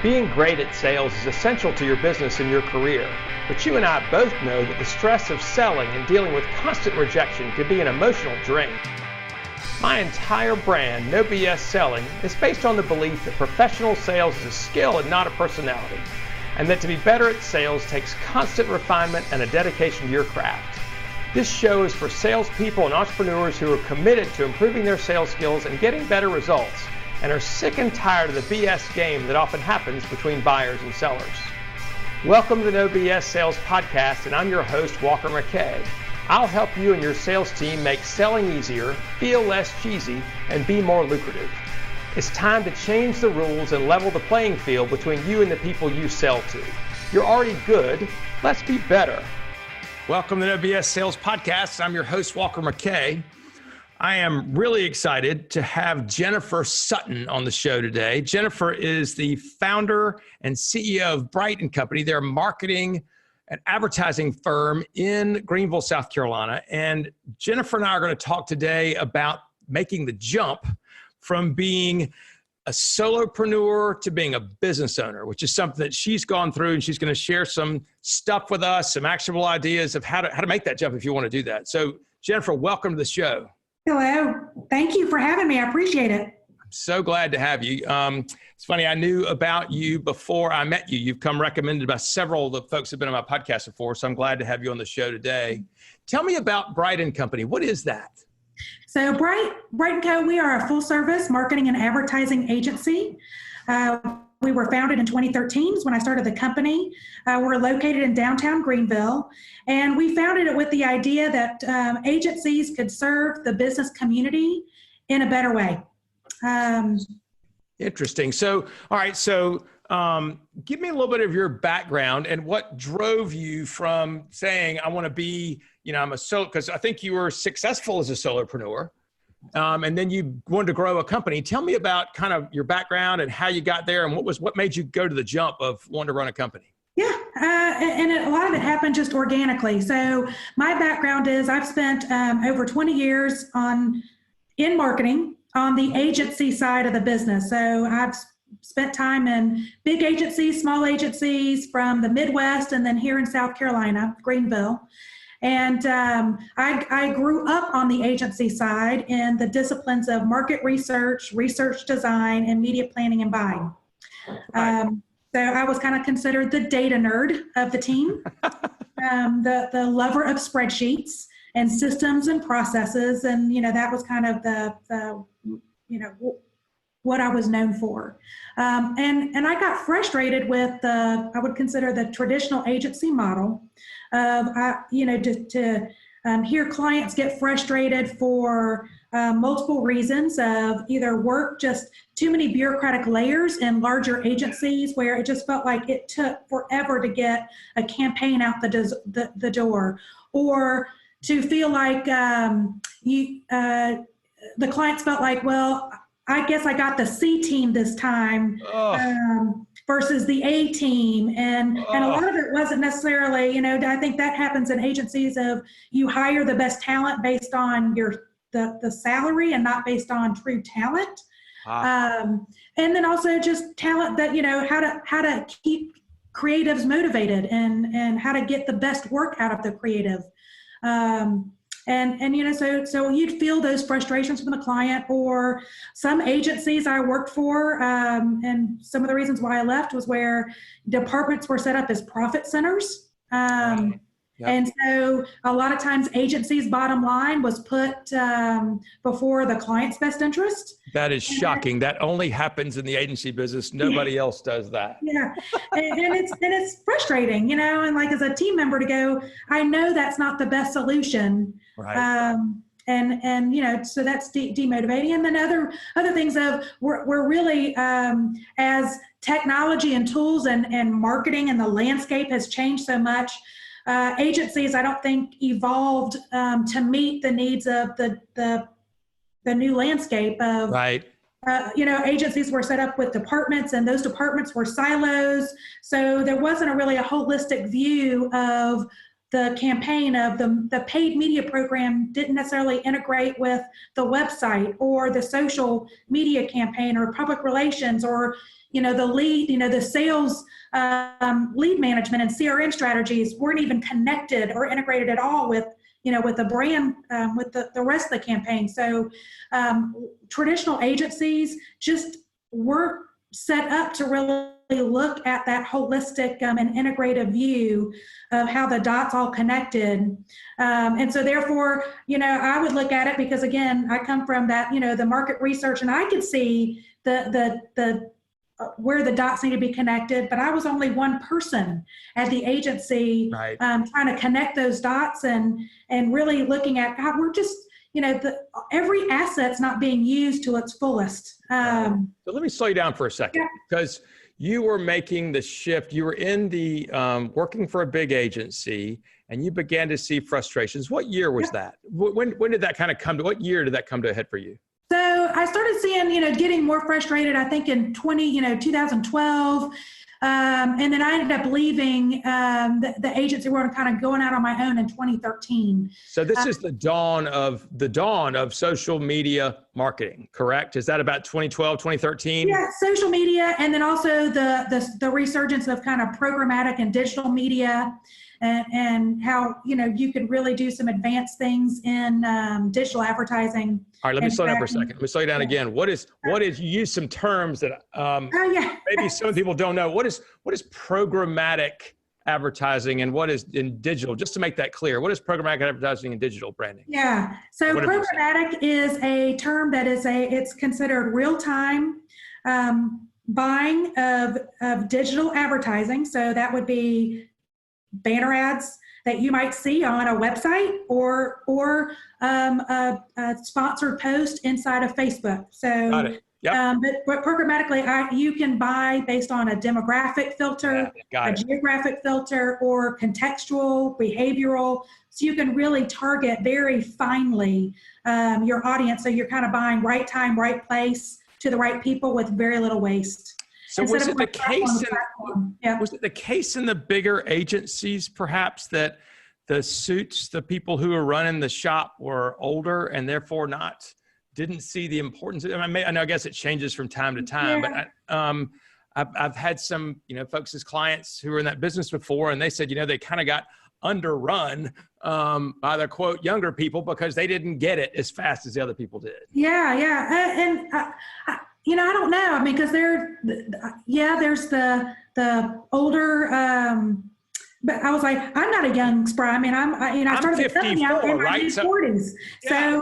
Being great at sales is essential to your business and your career, but you and I both know that the stress of selling and dealing with constant rejection can be an emotional drain. My entire brand, No BS Selling, is based on the belief that professional sales is a skill and not a personality, and that to be better at sales takes constant refinement and a dedication to your craft. This show is for salespeople and entrepreneurs who are committed to improving their sales skills and getting better results, and are sick and tired of the BS game that often happens between buyers and sellers. Welcome to the No BS Sales Podcast, and I'm your host, Walker McKay. I'll help you and your sales team make selling easier, feel less cheesy, and be more lucrative. It's time to change the rules and level the playing field between you and the people you sell to. You're already good, let's be better. Welcome to the No BS Sales Podcast. I'm your host, Walker McKay. I am really excited to have Jennifer Sutton on the show today. Jennifer is the founder and CEO of BRIGHT+CO. They're a marketing and advertising firm in Greenville, South Carolina. And Jennifer and I are going to talk today about making the jump from being a solopreneur to being a business owner, which is something that she's gone through, and she's going to share some stuff with us, some actionable ideas of how to make that jump if you want to do that. So Jennifer, welcome to the show. Hello. Thank you for having me. I appreciate it. I'm so glad to have you. It's funny, I knew about you before I met you. You've come recommended by several of the folks who have been on my podcast before, so I'm glad to have you on the show today. Tell me about BRIGHT+CO. What is that? So BRIGHT+CO, we are a full-service marketing and advertising agency. We were founded in 2013 when I started the company. We're located in downtown Greenville, and we founded it with the idea that agencies could serve the business community in a better way. Interesting. So, all right. So give me a little bit of your background and what drove you from saying, I want to be, I'm a solo, because I think you were successful as a solopreneur. And then you wanted to grow a company. Tell me about kind of your background and how you got there, and what made you go to the jump of wanting to run a company? Yeah, and a lot of it happened just organically. So my background is I've spent over 20 years in marketing on the agency side of the business. So I've spent time in big agencies, small agencies from the Midwest, and then here in South Carolina, Greenville. And I grew up on the agency side in the disciplines of market research, research design, and media planning and buying. So I was kind of considered the data nerd of the team, the lover of spreadsheets and systems and processes. And, that was kind of the what I was known for. And I got frustrated with I would consider the traditional agency model of, to hear clients get frustrated for multiple reasons of either work, just too many bureaucratic layers in larger agencies where it just felt like it took forever to get a campaign out the door, or to feel like the clients felt like, well, I guess I got the C team this time versus the A team. And a lot of it wasn't necessarily, I think that happens in agencies of you hire the best talent based on the salary and not based on true talent. And then also just talent that, how to keep creatives motivated and how to get the best work out of the creative. So you'd feel those frustrations from the client, or some agencies I worked for, and some of the reasons why I left was where departments were set up as profit centers. Yep. And so a lot of times agencies' bottom line was put before the client's best interest. That is shocking. That only happens in the agency business. Nobody else does that. Yeah. and it's frustrating, and like as a team member to go, I know that's not the best solution. Right. So that's demotivating. And then other things of we're really, as technology and tools and marketing and the landscape has changed so much, agencies, I don't think, evolved to meet the needs of the new landscape of, right. Agencies were set up with departments, and those departments were silos. So there wasn't really a holistic view of the campaign of the paid media program didn't necessarily integrate with the website or the social media campaign or public relations or, the lead, the sales lead management and CRM strategies weren't even connected or integrated at all with the brand, with the rest of the campaign. So traditional agencies just weren't set up to really look at that holistic and integrative view of how the dots all connected. And so therefore, I would look at it because, again, I come from that, the market research, and I could see the where the dots need to be connected, but I was only one person at the agency, Right. Trying to connect those dots and really looking at how we're just, every asset's not being used to its fullest. So let me slow you down for a second, Yeah. because you were making the shift. You were in the working for a big agency, and you began to see frustrations. What year was that? When did that kind of come to? What year did that come to a head for you? So I started seeing, getting more frustrated, I think in 2012. And then I ended up leaving the agency world and kind of going out on my own in 2013. So this is the dawn of social media marketing, correct? Is that about 2012, 2013? Yeah, social media, and then also the resurgence of kind of programmatic and digital media, and how you could really do some advanced things in digital advertising. All right, let me slow down for a second. Let me slow you down again. What is you use some terms that maybe some people don't know. What is programmatic advertising and what is in digital? Just to make that clear, what is programmatic advertising and digital branding? Yeah, so programmatic is a term that it's considered real-time buying of digital advertising. So that would be banner ads that you might see on a website or a sponsored post inside of Facebook. So, Got it. Yep. But programmatically, you can buy based on a demographic filter, geographic filter, or contextual, behavioral. So you can really target very finely your audience. So you're kind of buying right time, right place to the right people with very little waste. So was it the case in the bigger agencies, perhaps, that the people who were running the shop were older and therefore didn't see the importance of it? I guess it changes from time to time, but I've had some, folks as clients who were in that business before, and they said, they kind of got underrun by the quote younger people because they didn't get it as fast as the other people did. And I don't know. Because there's the older, but I was like, I'm not a young spry. I started 54, out in my right? 40s. Yeah.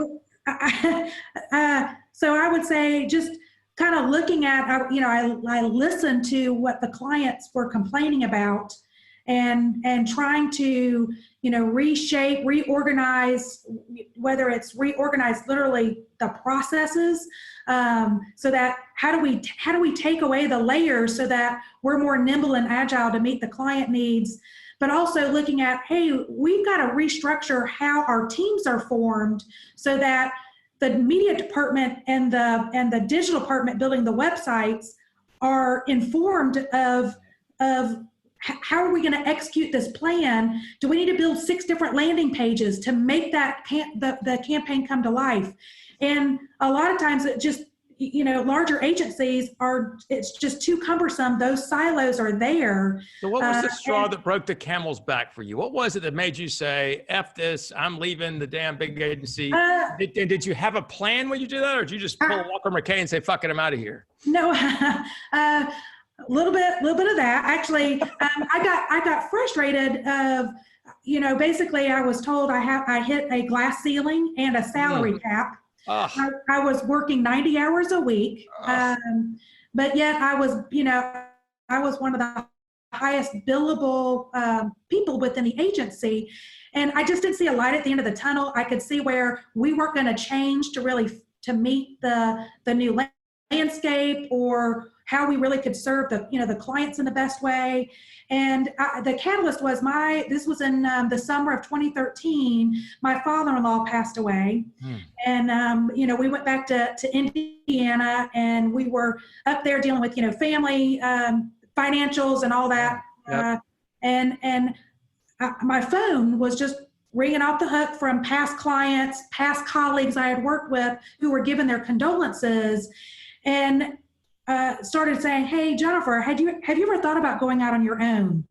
So I would say just kind of looking at, I listened to what the clients were complaining about and trying to, reshape, reorganize, whether it's reorganize literally the processes, so that how do we take away the layers so that we're more nimble and agile to meet the client needs, but also looking at, hey, we've got to restructure how our teams are formed so that the media department and the digital department building the websites are informed of how are we going to execute this plan? Do we need to build 6 different landing pages to make that the campaign come to life? And a lot of times it just, larger agencies it's just too cumbersome. Those silos are there. So what was the straw that broke the camel's back for you? What was it that made you say, F this, I'm leaving the damn big agency? Did you have a plan when you did that, or did you just pull Walker McKay and say, fuck it, I'm out of here? No, a little bit of that. Actually, I got frustrated of, basically I was told I hit a glass ceiling and a salary cap. I was working 90 hours a week, but yet I was one of the highest billable people within the agency, and I just didn't see a light at the end of the tunnel. I could see where we weren't going to change to meet the new landscape, or how we really could serve the clients in the best way. And the catalyst was this was in the summer of 2013, my father-in-law passed away. And, we went back to Indiana, and we were up there dealing with, family, financials and all that. Yep. And my phone was just ringing off the hook from past clients, past colleagues I had worked with who were giving their condolences. And started saying, "Hey, Jennifer, have you ever thought about going out on your own?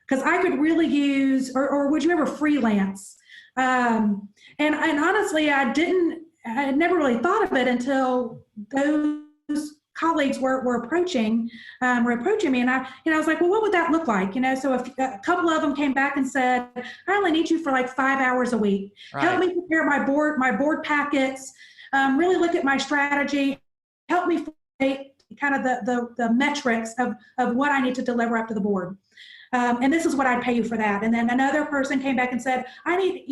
Because I could really use, or would you ever freelance?" And honestly, I had never really thought of it until those colleagues were approaching me, and I was like, well, what would that look like? So a couple of them came back and said, I only need you for like 5 hours a week. Right. Help me prepare my board packets, really look at my strategy, help me formulate kind of the metrics of what I need to deliver up to the board. And this is what I'd pay you for that. And then another person came back and said, I need,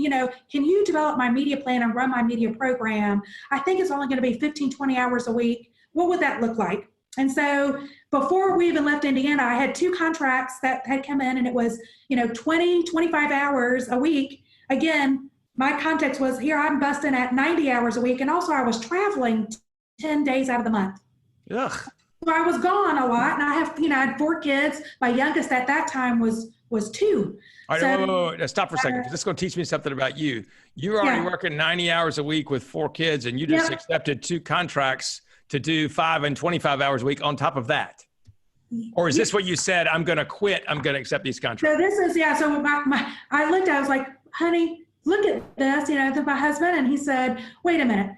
can you develop my media plan and run my media program? I think it's only going to be 15, 20 hours a week. What would that look like? And so before we even left Indiana, I had 2 contracts that had come in, and it was, 20, 25 hours a week. Again, my context was here, I'm busting at 90 hours a week. And also I was traveling 10 days out of the month. Ugh. So I was gone a lot, and I had 4 kids. My youngest at that time was 2. All right, wait. Now stop for a second, because this is going to teach me something about you. You were already working 90 hours a week with 4 kids, and you just accepted 2 contracts to do 5 and 25 hours a week on top of that. Or is this what you said? I'm going to quit. I'm going to accept these contracts. So this is, so I looked, I was like, honey, look at this, to my husband. And he said, wait a minute,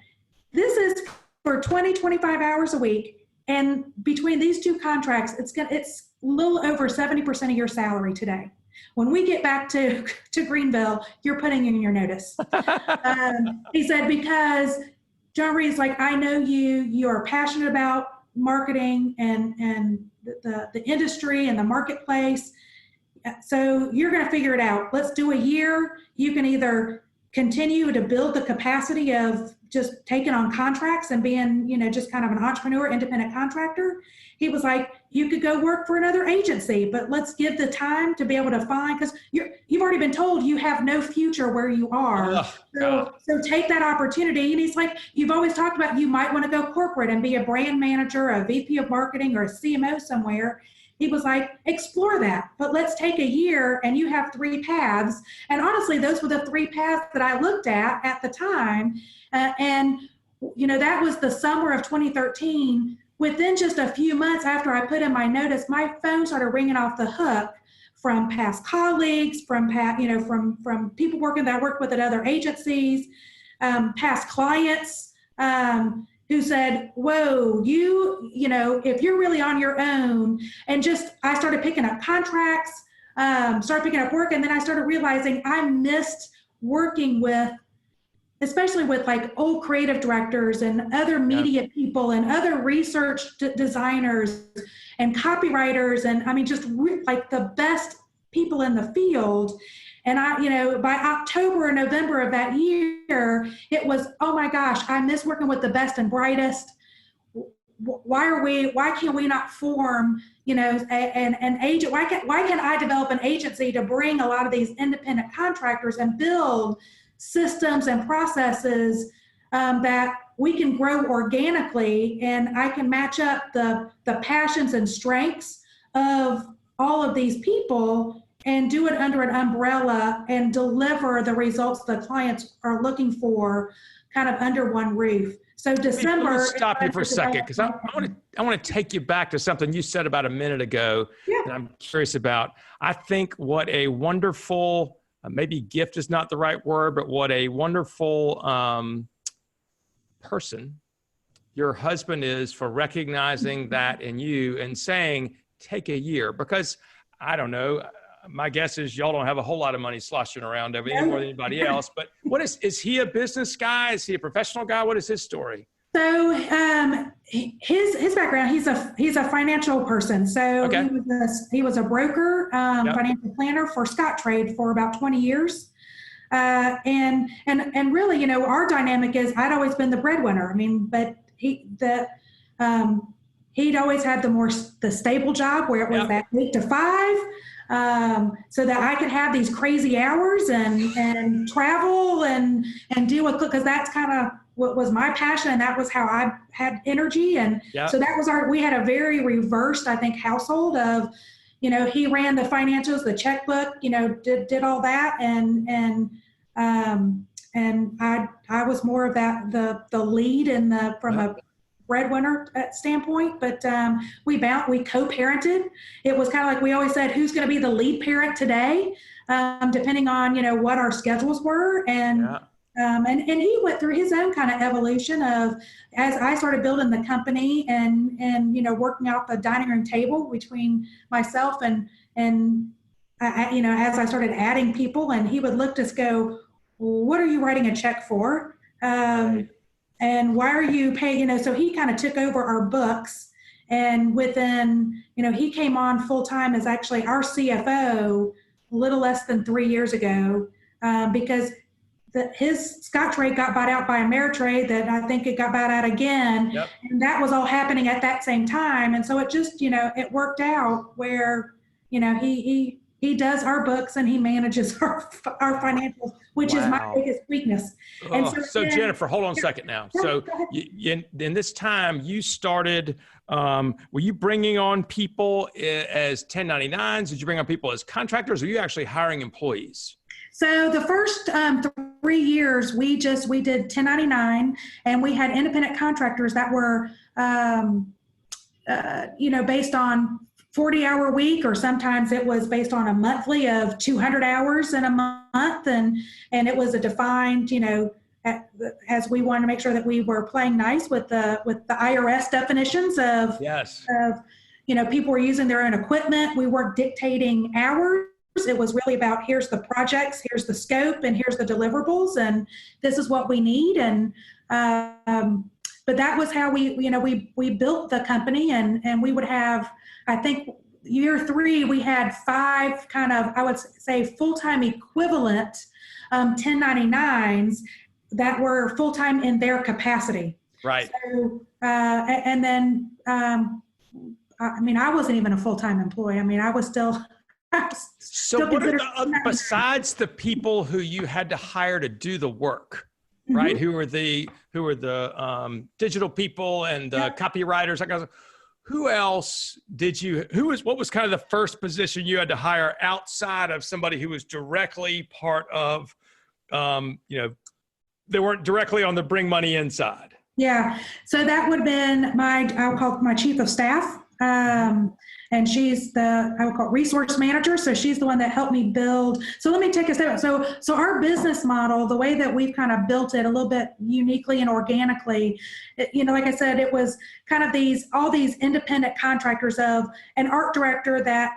this is for 20, 25 hours a week. And between these 2 contracts, it's a little over 70% of your salary today. When we get back to Greenville, you're putting in your notice. He said, because John Reed's like, I know you are passionate about marketing and the industry and the marketplace. So you're going to figure it out. Let's do a year. You can either continue to build the capacity of just taking on contracts and being, just kind of an entrepreneur, independent contractor. He was like, you could go work for another agency, but let's give the time to be able to find, because you've already been told you have no future where you are. So take that opportunity. And he's like, you've always talked about you might want to go corporate and be a brand manager, a VP of marketing, or a CMO somewhere. He was like, explore that, but let's take a year and you have 3 paths. And honestly, those were the 3 paths that I looked at the time. And that was the summer of 2013. Within just a few months after I put in my notice, my phone started ringing off the hook from past colleagues, from people that I worked with at other agencies, past clients, who said, whoa, if you're really on your own. And I started picking up contracts, started picking up work. And then I started realizing I missed working with, especially with like old creative directors and other media people and other research designers and copywriters. And I mean, just like the best people in the field. And by October or November of that year, it was, oh my gosh, I miss working with the best and brightest. Why can't we not form, an agent? Why can't I develop an agency to bring a lot of these independent contractors and build systems and processes that we can grow organically, and I can match up the passions and strengths of all of these people and do it under an umbrella and deliver the results the clients are looking for kind of under one roof. So December. Let me stop you for a second, because I want to take you back to something you said about a minute ago that I'm curious about. I think what a wonderful, maybe gift is not the right word, but what a wonderful person your husband is for recognizing that in you and saying, take a year. Because I don't know, my guess is y'all don't have a whole lot of money sloshing around over any more than anybody else. But what is he a business guy? Is he a professional guy? What is his story? So his background, he's a financial person. So he was a broker, financial planner for Scottrade for about 20 years. And really, our dynamic is I'd always been the breadwinner. I mean, but he'd always had the stable job where it was that 8 to 5. So that I could have these crazy hours and travel and deal with, because that's kind of what was my passion, and that was how I had energy. And so that was we had a very reversed, I think, household of, he ran the financials, the checkbook, did all that. And I was more of that, the lead from a breadwinner standpoint, but we co-parented. It was kind of like we always said, who's going to be the lead parent today, depending on, what our schedules were. And he went through his own kind of evolution of, as I started building the company and working out the dining room table between myself and as I started adding people, and he would look to us go, what are you writing a check for? And why are you paying, so he kind of took over our books, and within, he came on full time as actually our CFO a little less than 3 years ago, because his Scotch rate got bought out by Ameritrade, that I think it got bought out again. Yep. And that was all happening at that same time. And so it just, it worked out where, he does our books and he manages our financials, which is my biggest weakness. And so Jennifer, hold on a second now. So in this time you started, were you bringing on people as 1099s? Did you bring on people as contractors? Or were you actually hiring employees? So the first 3 years, we did 1099, and we had independent contractors that were, based on 40-hour week, or sometimes it was based on a monthly of 200 hours in a month. And it was a defined, as we wanted to make sure that we were playing nice with the IRS definitions of, people were using their own equipment. We weren't dictating hours. It was really about, here's the projects, here's the scope, and here's the deliverables, and this is what we need. And but that was how we built the company, and we would have, I think year 3 we had 5 kind of, I would say, full-time equivalent 1099s that were full-time in their capacity. Right. So and then I wasn't even a full-time employee. I was still. So what are besides the people who you had to hire to do the work, right? Mm-hmm. Who were the digital people and the copywriters, that kind of stuff. Who else what was kind of the first position you had to hire outside of somebody who was directly part of, they weren't directly on the bring money inside? Yeah. So that would have been I'll call it my chief of staff. And she's I would call it resource manager. So she's the one that helped me build. So let me take a step. So our business model, the way that we've kind of built it a little bit uniquely and organically, like I said, it was kind of all these independent contractors of an art director that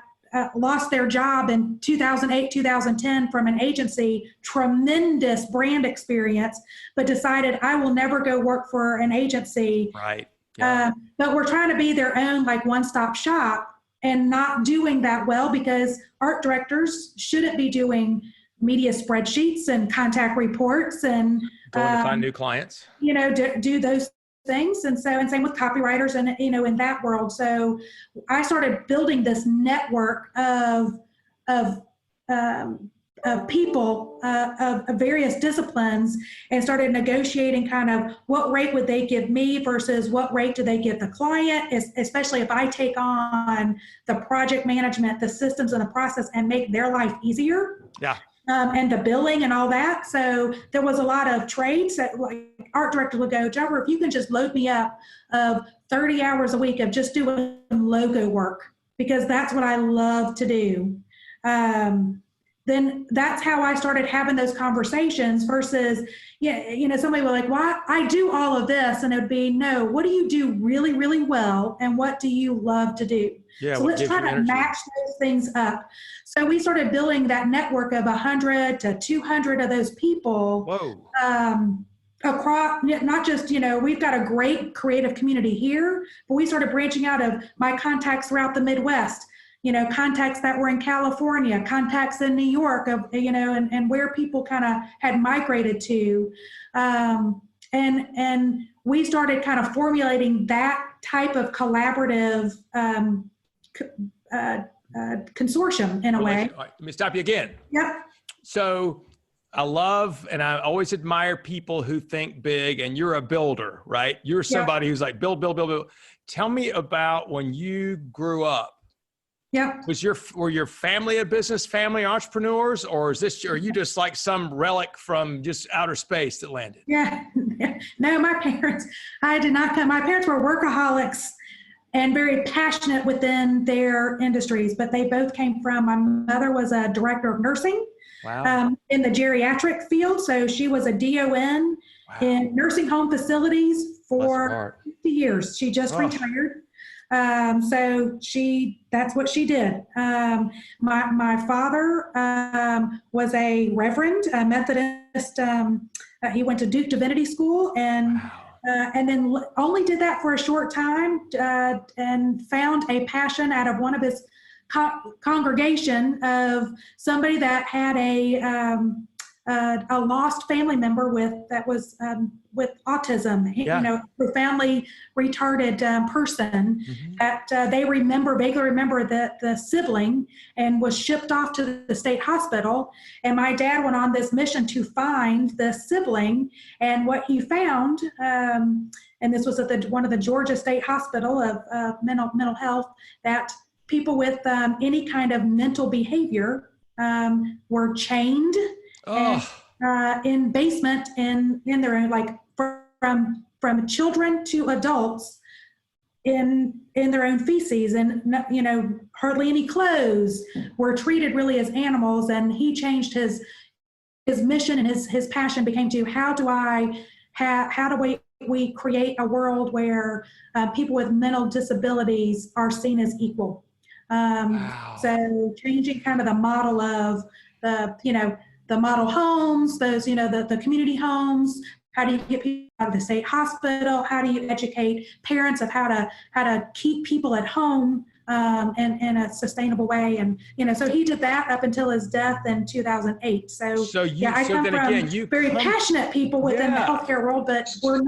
lost their job in 2008, 2010 from an agency, tremendous brand experience, but decided I will never go work for an agency. Right. Yeah. But we're trying to be their own one-stop shop, and not doing that well, because art directors shouldn't be doing media spreadsheets and contact reports and going to find new clients. Do those things, and same with copywriters and in that world. So I started building this network of people of various disciplines, and started negotiating kind of what rate would they give me versus what rate do they give the client, especially if I take on the project management, the systems and the process, and make their life easier. Yeah. And the billing and all that. So there was a lot of trades that art directors would go, Jennifer, if you can just load me up of 30 hours a week of just doing logo work, because that's what I love to do. Then that's how I started having those conversations versus, somebody was like, well, I do all of this. And it would be, no, what do you do really, really well? And what do you love to do? Yeah, so let's try to match those things up. So we started building that network of 100 to 200 of those people. Whoa. Across, not just, we've got a great creative community here, but we started branching out of my contacts throughout the Midwest. Contacts that were in California, contacts in New York, and where people kind of had migrated to. And we started kind of formulating that type of collaborative consortium in a way. Let me stop you again. Yep. So I love, and I always admire people who think big, and you're a builder, right? You're somebody who's like, build. Tell me about when you grew up. Yep. Were your family a business, family entrepreneurs, or are you just like some relic from just outer space that landed? Yeah. No, my parents, I did not come. My parents were workaholics and very passionate within their industries, but they both came from, my mother was a director of nursing. Wow. In the geriatric field. So she was a DON in nursing home facilities for 50 years. She just retired. So that's what she did. My father was a reverend, a Methodist. He went to Duke Divinity School and then only did that for a short time and found a passion out of one of his congregation of somebody that had a lost family member with autism, profoundly retarded person that they vaguely remember the sibling and was shipped off to the state hospital. And my dad went on this mission to find the sibling, and what he found, and this was at one of the Georgia State Hospital of mental health, that people with any kind of mental behavior were chained in basement in their own, like from children to adults in their own feces, and hardly any clothes, were treated really as animals. And he changed his mission, and his passion became to how do we create a world where people with mental disabilities are seen as equal. So changing kind of the model of the model homes, those, the community homes. How do you get people out of the state hospital? How do you educate parents of how to keep people at home in a sustainable way? And, so he did that up until his death in 2008. So I come from very passionate people within the healthcare world, but we're not.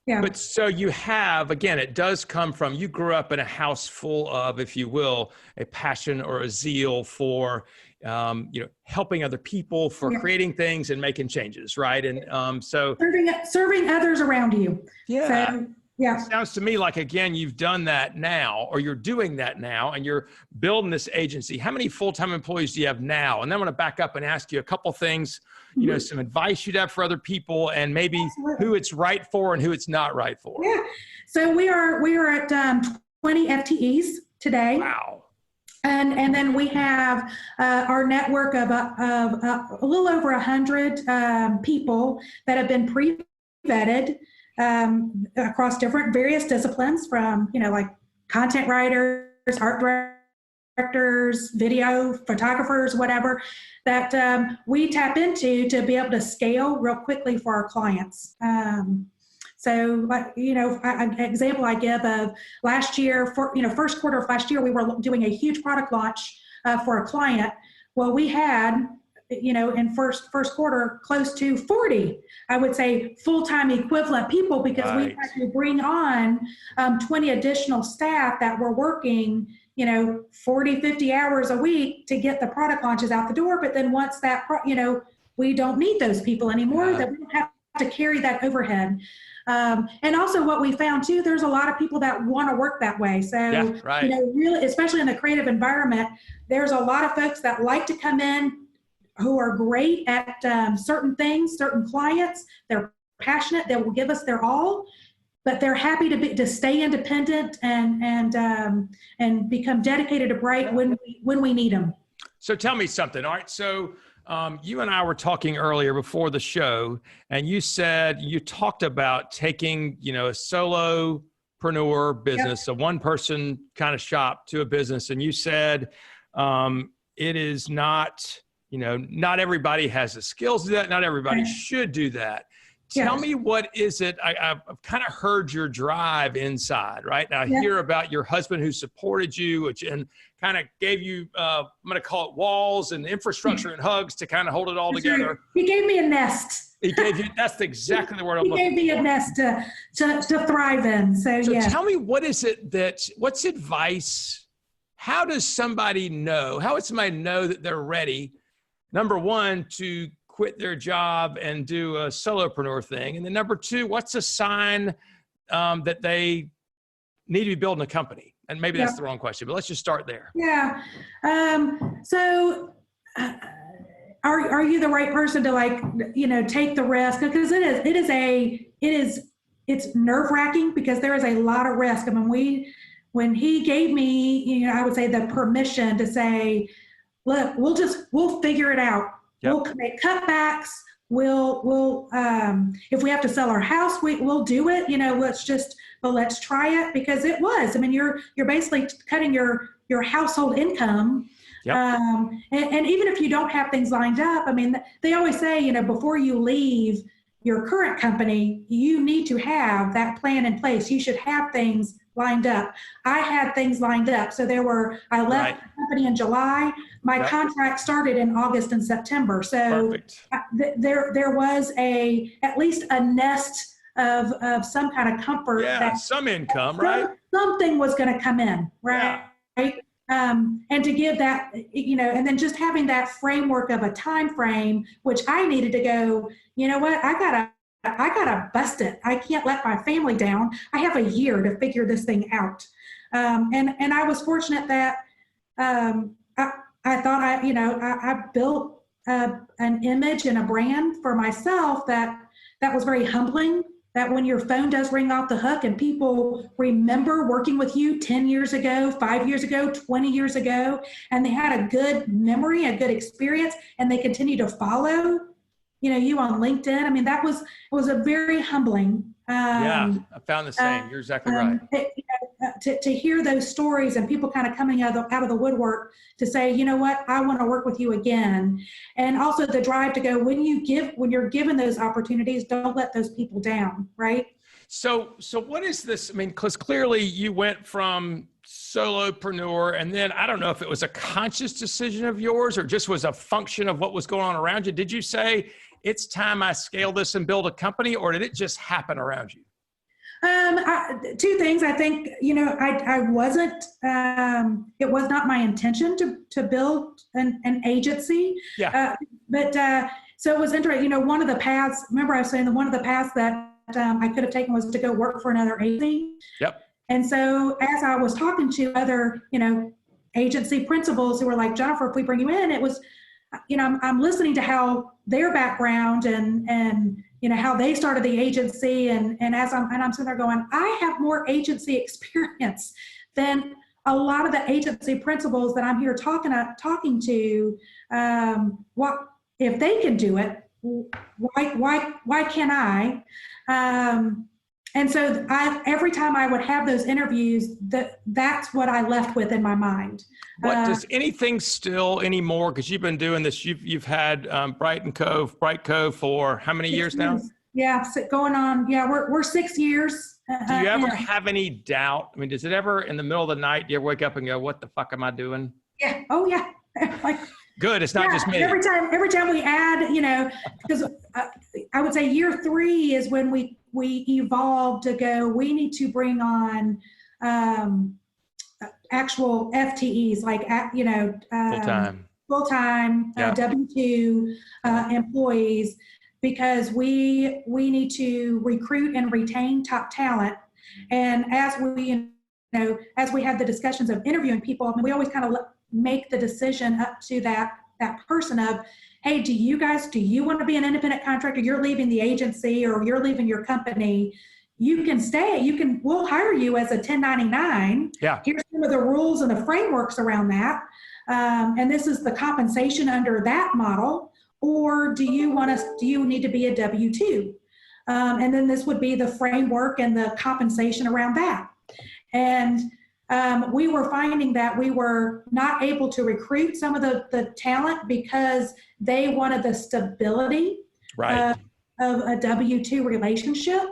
Yeah. But so you have, again, it does come from, you grew up in a house full of, if you will, a passion or a zeal for, helping other people, for creating things and making changes, right? And so serving others around you. Yeah. So, yeah. It sounds to me like, again, you've done that now, or you're doing that now, and you're building this agency. How many full-time employees do you have now? And then I want to back up and ask you a couple things, some advice you'd have for other people, and maybe who it's right for and who it's not right for. Yeah. So we are at 20 FTEs today. Wow. And then we have our network of a little over 100 people that have been pre-vetted across various disciplines, from like content writers, art directors, video photographers, whatever, that we tap into to be able to scale real quickly for our clients. So, an example I give of last year, first quarter of last year, we were doing a huge product launch for a client. Well, we had, in first quarter, close to 40, I would say, full-time equivalent people, because we had to bring on 20 additional staff that were working, 40, 50 hours a week to get the product launches out the door. But then once that, we don't need those people anymore, that we don't have to carry that overhead. And also what we found too, there's a lot of people that want to work that way. So, really, especially in the creative environment, there's a lot of folks that like to come in who are great at certain things, certain clients. They're passionate. They will give us their all, but they're happy to stay independent and become dedicated to Bright when we need them. So tell me something. All right. So you and I were talking earlier before the show, and you said you talked about taking, a solopreneur business, a one-person kind of shop, to a business, and you said it is not, not everybody has the skills to do that. Not everybody should do that. Tell me, what is it? I've kind of heard your drive inside, right? Now I hear about your husband who supported you, and kind of gave you, I'm going to call it walls and infrastructure and hugs to kind of hold it all together. He gave me a nest. He gave you, that's exactly the word I'm looking for. He gave me a nest to thrive in. So tell me, what's advice? How does somebody know, that they're ready, number one, to quit their job and do a solopreneur thing? And then number two, what's a sign that they need to be building a company? And maybe that's the wrong question, but let's just start there. Yeah. So are you the right person to, like, take the risk? Because it's nerve wracking, because there is a lot of risk. I mean, when he gave me, I would say, the permission to say, look, we'll figure it out. Yep. We'll make cutbacks. We'll if we have to sell our house, we'll do it. Let's try it, because it was. I mean, you're basically cutting your household income. Yep. And even if you don't have things lined up, I mean, they always say, before you leave your current company, you need to have that plan in place. You should have things lined up. I had things lined up. So I left the company in July. My contract started in August and September. So there was at least a nest of some kind of comfort. Yeah, that some income, right? Something was going to come in, right? Yeah. And to give that, and then just having that framework of a time frame, which I needed to go, what, I gotta bust it. I can't let my family down. I have a year to figure this thing out. And I was fortunate that I thought I built an image and a brand for myself that was very humbling. That when your phone does ring off the hook and people remember working with you 10 years ago, 5 years ago, 20 years ago, and they had a good memory, a good experience, and they continue to follow, you on LinkedIn. I mean, it was a very humbling. I found the same. You're exactly right. To hear those stories and people kind of coming out of the woodwork to say, you know what, I want to work with you again. And also the drive to go, when you're given those opportunities, don't let those people down, right? So what is this? I mean, because clearly you went from solopreneur, and then I don't know if it was a conscious decision of yours or just was a function of what was going on around you. Did you say, it's time I scale this and build a company, or did it just happen around you? Two things. I think, I wasn't, it was not my intention to build an agency. Yeah. So it was interesting, one of the paths, remember I was saying that one of the paths that I could have taken was to go work for another agency. Yep. And so as I was talking to other, agency principals who were like, Jennifer, if we bring you in, it was, I'm listening to how their background and how they started the agency. And I'm sitting there going, I have more agency experience than a lot of the agency principals that I'm here talking to. What if they can do it? Why can't I? And so every time I would have those interviews, that's what I left with in my mind. Does anything still anymore? Because you've been doing this, you've had BRIGHT+CO for how many years now? Yeah, going on. Yeah, we're 6 years. Do you ever have any doubt? I mean, does it ever in the middle of the night, do you ever wake up and go, what the fuck am I doing? Yeah. Oh yeah. Good. It's not just me. Every time we add, because I would say year 3 is when we evolved to go, we need to bring on actual FTEs, like, full-time W-2 employees, because we need to recruit and retain top talent. And as we had the discussions of interviewing people, I mean, we always kind of make the decision up to that person of, hey, do you want to be an independent contractor? You're leaving the agency or you're leaving your company. You can stay. We'll hire you as a 1099. Yeah. Here's some of the rules and the frameworks around that. And this is the compensation under that model. Or do you need to be a W-2? And then this would be the framework and the compensation around that. And we were finding that we were not able to recruit some of the talent because they wanted the stability of a W-2 relationship.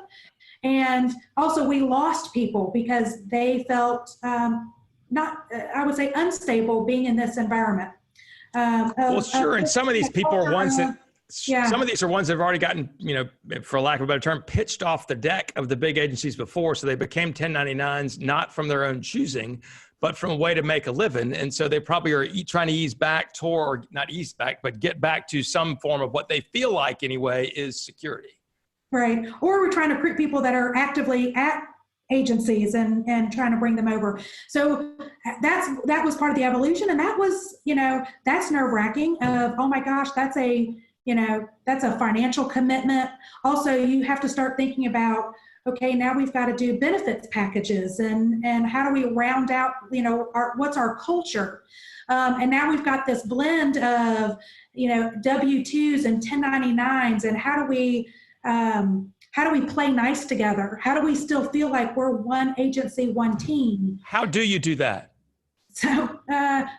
And also we lost people because they felt I would say unstable being in this environment. Sure. And some of these people are ones that, some of these are ones that have already gotten, for lack of a better term, pitched off the deck of the big agencies before. So they became 1099s, not from their own choosing, but from a way to make a living. And so they probably are trying to ease back toward, not ease back, but get back to some form of what they feel like anyway is security. Right. Or we're trying to recruit people that are actively at agencies and trying to bring them over. So that was part of the evolution. And that was, that's nerve-wracking of, oh my gosh, that's a financial commitment. Also, you have to start thinking about, okay, now we've got to do benefits packages and how do we round out, what's our culture? And now we've got this blend of, W-2s and 1099s, and how do we play nice together? How do we still feel like we're one agency, one team? How do you do that? So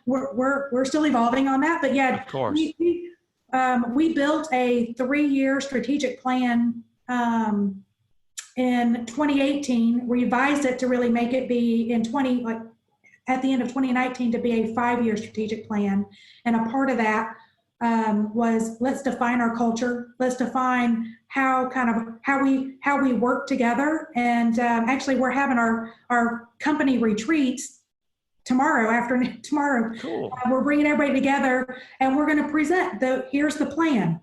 we're still evolving on that, but yeah, of course. We built a 3-year strategic plan in 2018, revised it to really make it be at the end of 2019 to be a 5-year strategic plan. And a part of that was, let's define our culture. Let's define how we work together. And actually, we're having our company retreats tomorrow. Cool. We're bringing everybody together, and we're going to present here's the plan.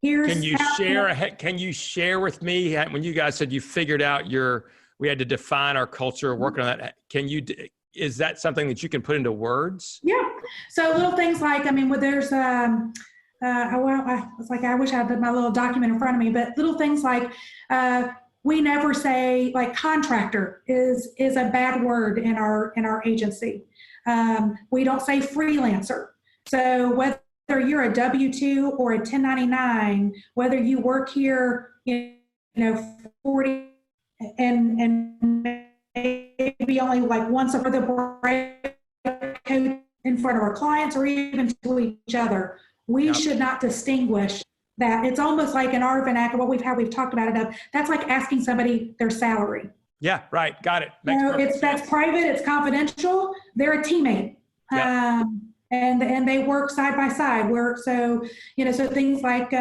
Can you share with me when you guys said you figured out we had to define our culture, working on that? Is that something that you can put into words? Yeah. So little things like, there's, I wish I had my little document in front of me, but little things like, we never say, like, contractor is a bad word in our agency. We don't say freelancer. So whether you're a W-2 or a 1099, whether you work here, 40 and maybe only like once over the break in front of our clients or even to each other, we should not distinguish that. It's almost like in our vernacular, how we've talked about it, that's like asking somebody their salary. Yeah, right. Got it. That's private. It's confidential. They're a teammate. Yeah. And they work side by side. So things like,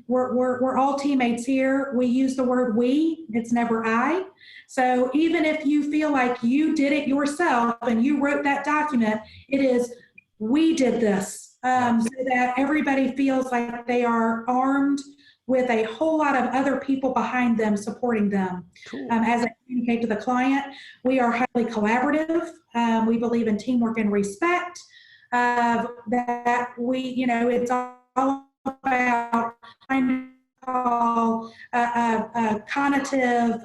we're all teammates here. We use the word we, it's never I. So even if you feel like you did it yourself and you wrote that document, it is, we did this, so that everybody feels like they are armed with a whole lot of other people behind them supporting them. Cool. As I communicate to the client, we are highly collaborative. We believe in teamwork and respect. That it's all about a cognitive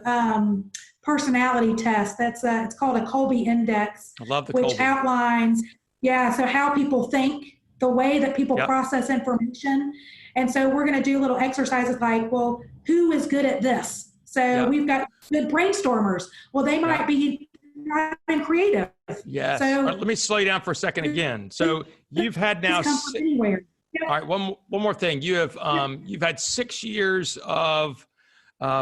personality test. It's called a Colby Index. I love the which Colby. Outlines, so how people think, the way that people process information. And so we're going to do little exercises like, well, who is good at this? So we've got good brainstormers. Well, they might be not creative. Yes. So let me slow you down for a second again. So you've had now. Anywhere. All right. One more thing. You have you've had 6 years of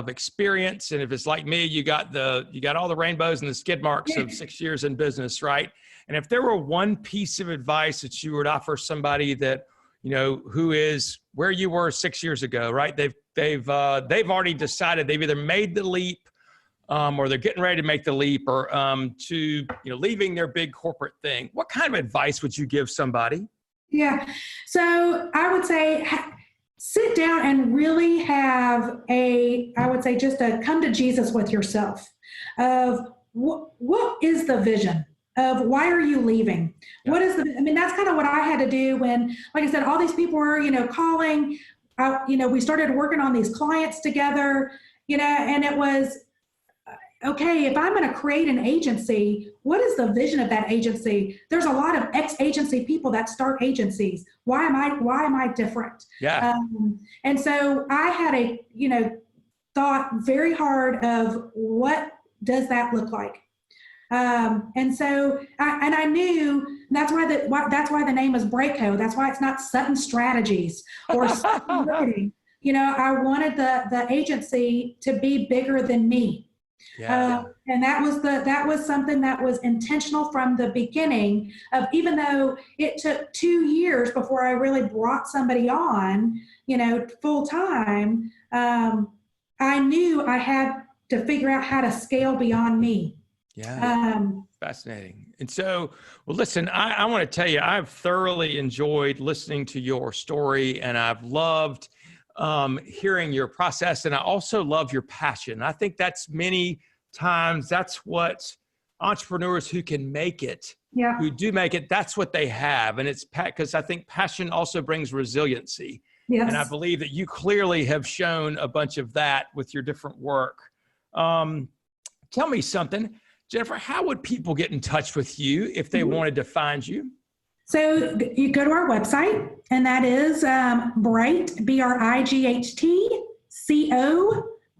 experience, and if it's like me, you got all the rainbows and the skid marks of 6 years in business, right? And if there were one piece of advice that you would offer somebody that who is where you were 6 years ago, right? They've already decided, they've either made the leap, or they're getting ready to make the leap, or to leaving their big corporate thing. What kind of advice would you give somebody? Yeah, so I would say sit down and really have just a come to Jesus with yourself of what is the vision of why are you leaving? Yeah. What is that's kind of what I had to do when, like I said, all these people were, calling, we started working on these clients together, and it was, okay, if I'm going to create an agency, what is the vision of that agency? There's a lot of ex-agency people that start agencies. Why am I different? Yeah. And so I had thought very hard of what does that look like? And so I knew that's why the name is BRIGHT+CO. That's why it's not Sutton Strategies or Sutton Marketing. I wanted the agency to be bigger than me. Yeah. And that was something that was intentional from the beginning of, even though it took 2 years before I really brought somebody on, full time, I knew I had to figure out how to scale beyond me. Yeah. Fascinating. And so, well, listen, I want to tell you, I've thoroughly enjoyed listening to your story, and I've loved hearing your process. And I also love your passion. I think that's many times that's what entrepreneurs who can make it, Yeah. who do make it, that's what they have. And it's because I think passion also brings resiliency. Yes. And I believe that you clearly have shown a bunch of that with your different work. Tell me something, Jennifer, how would people get in touch with you if they wanted to find you? So you go to our website, and that is BRIGHT, BRIGHT,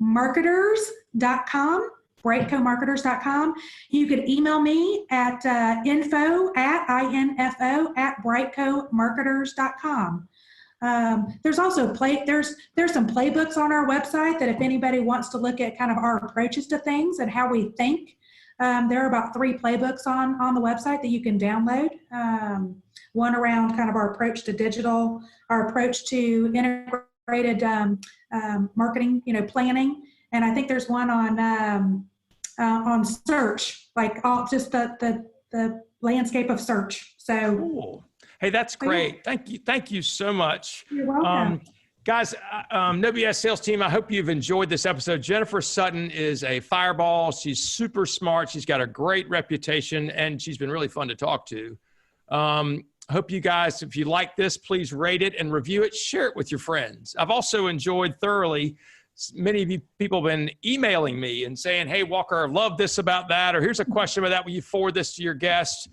marketers.com, brightcomarketers.com. You could email me at info@brightcomarketers.com. There's also there's some playbooks on our website that if anybody wants to look at kind of our approaches to things and how we think. There are about 3 playbooks on the website that you can download. One around kind of our approach to digital, our approach to integrated marketing, planning, and I think there's one on search, like just the landscape of search. So cool. Hey, that's great. Thank you so much. You're welcome. Guys, No BS Sales Team, I hope you've enjoyed this episode. Jennifer Sutton is a fireball. She's super smart. She's got a great reputation, and she's been really fun to talk to. Hope you guys, if you like this, please rate it and review it. Share it with your friends. I've also enjoyed thoroughly. Many of you people have been emailing me and saying, hey, Walker, I love this about that, or here's a question about that. Will you forward this to your guest?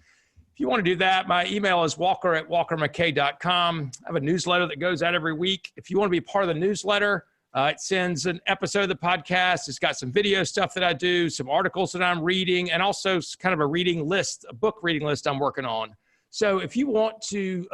If you want to do that, my email is walker@walkermckay.com. I have a newsletter that goes out every week. If you want to be part of the newsletter, it sends an episode of the podcast. It's got some video stuff that I do, some articles that I'm reading, and also kind of a reading list, a book reading list I'm working on. So if you want to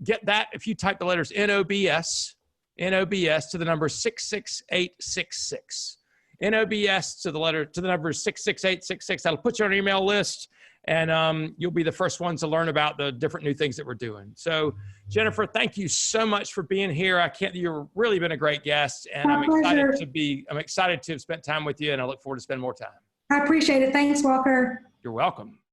get that, if you type the letters NOBS to the number 66866, NOBS to the number 66866, that'll put you on an email list. And you'll be the first ones to learn about the different new things that we're doing. So, Jennifer, thank you so much for being here. You've really been a great guest, and I'm excited to have spent time with you, and I look forward to spending more time. I appreciate it. Thanks, Walker. You're welcome.